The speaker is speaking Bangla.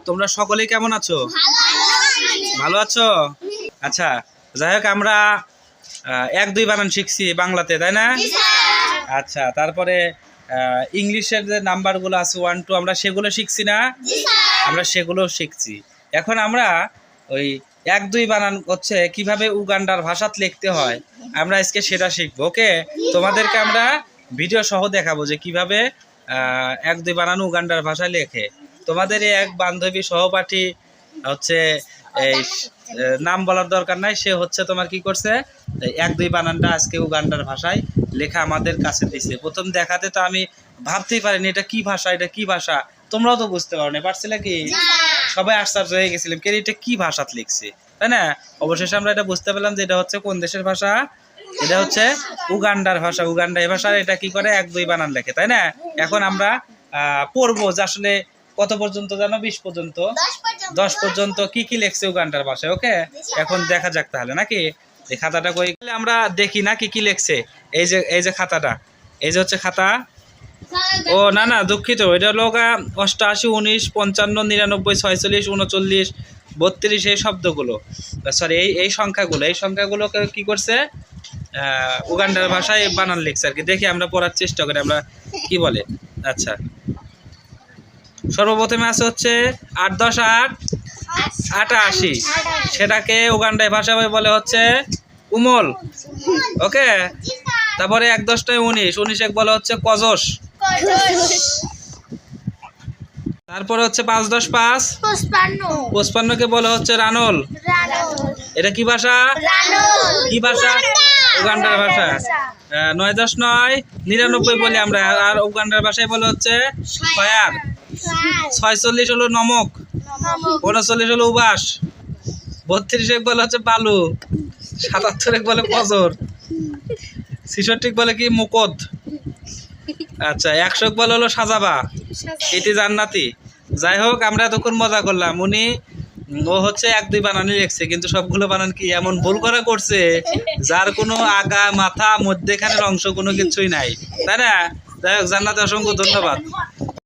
তোমরা সকলেই কেমন আছো? ভালো আছো? আচ্ছা, যাই হোক আমরা 1 2 বানান শিখছি বাংলাতে, তাই না? আচ্ছা, তারপরে ইংলিশের যে নাম্বারগুলো আছে 1 2 আমরা সেগুলো শিখছি না? আমরা সেগুলো শিখছি। এখন আমরা ওই 1 2 বানান হচ্ছে কিভাবে উগান্ডার ভাষাত লিখতে হয় আমরা আজকে সেটা শিখবো। ওকে, তোমাদেরকে আমরা ভিডিও সহ দেখাবো যে কিভাবে 1 2 বানান উগান্ডার ভাষায় লেখে। তোমাদের এই এক বান্ধবী সহপাঠী হচ্ছে এই নাম বলার দরকার নাই, সে হচ্ছে তোমার কি করছে 1 2 বানানটা আজকে উগান্ডার ভাষায় লেখা আমাদের কাছে দিছে। প্রথম দেখাতে তো আমি ভাবতেই পারিনি এটা কি ভাষা, এটা কি ভাষা। তোমরাও তো বুঝতে পারো না, পারছিলে কি? সবাই আশ্চর্য হয়ে গেছিলাম কে এটা কি ভাষাত লিখছে, তাই না? অবশেষে আমরা এটা বুঝতে পেলাম যে এটা হচ্ছে কোন দেশের ভাষা। এটা হচ্ছে উগান্ডার ভাষা। উগান্ডা এই ভাষার এটা কি করে 1 2 বানান লেখে, তাই না? এখন আমরা পড়বো যে আসলে কত পর্যন্ত জানো? 20 পর্যন্ত, 10 পর্যন্ত কি কি লেখছে উগান্ডার ভাষায়। ওকে, এখন দেখা যাক তাহলে নাকি এই খাতাটা কই আমরা দেখি না কি কি লেখছে। এই যে খাতাটা, এই যে হচ্ছে খাতা। ও না না, দুঃখিত, এটা হলো 88 19 55 99 46 39 32 এই শব্দগুলো, সরি এই সংখ্যাগুলোকে কি করছে উগান্ডার ভাষায় বানান লিখছে আর কি। দেখি আমরা পড়ার চেষ্টা করি আমরা কি বলে। আচ্ছা, সর্বপ্রথমে আছে হচ্ছে 8 10 8 88, সেটাকে উগান্ডায় ভাষায় বলে হচ্ছে উমল। ওকে, তারপরে 1 10 19 19 বলে হচ্ছে কজস। তারপরে হচ্ছে 5 10 5 55 কে বলে হচ্ছে রানল। এটা কি ভাষা? কি ভাষা? উগান্ডার ভাষা। 9 10 9 99 বলি আমরা, আর উগান্ডার ভাষায় বলে হচ্ছে ফায়ার। 46 হলো নমক, 39 হলো উবাস, 32 বলে হচ্ছে বালু, 77 বলে ফজর, 66 বলে কি মুকদ। আচ্ছা, 100 বলে হলো সাজাবা, এটি জান্নাতি। যাই হোক, আমরা এতক্ষণ মজা করলাম। ও হচ্ছে 1 2 বানানই লিখছে, কিন্তু সবগুলো বানান কি এমন ভুল করা করছে যার কোনো আগা মাথা মধ্যেখানের অংশ কোনো কিছুই নাই, তাই না? যাই হোক, জান্নাতে অসংখ্য ধন্যবাদ।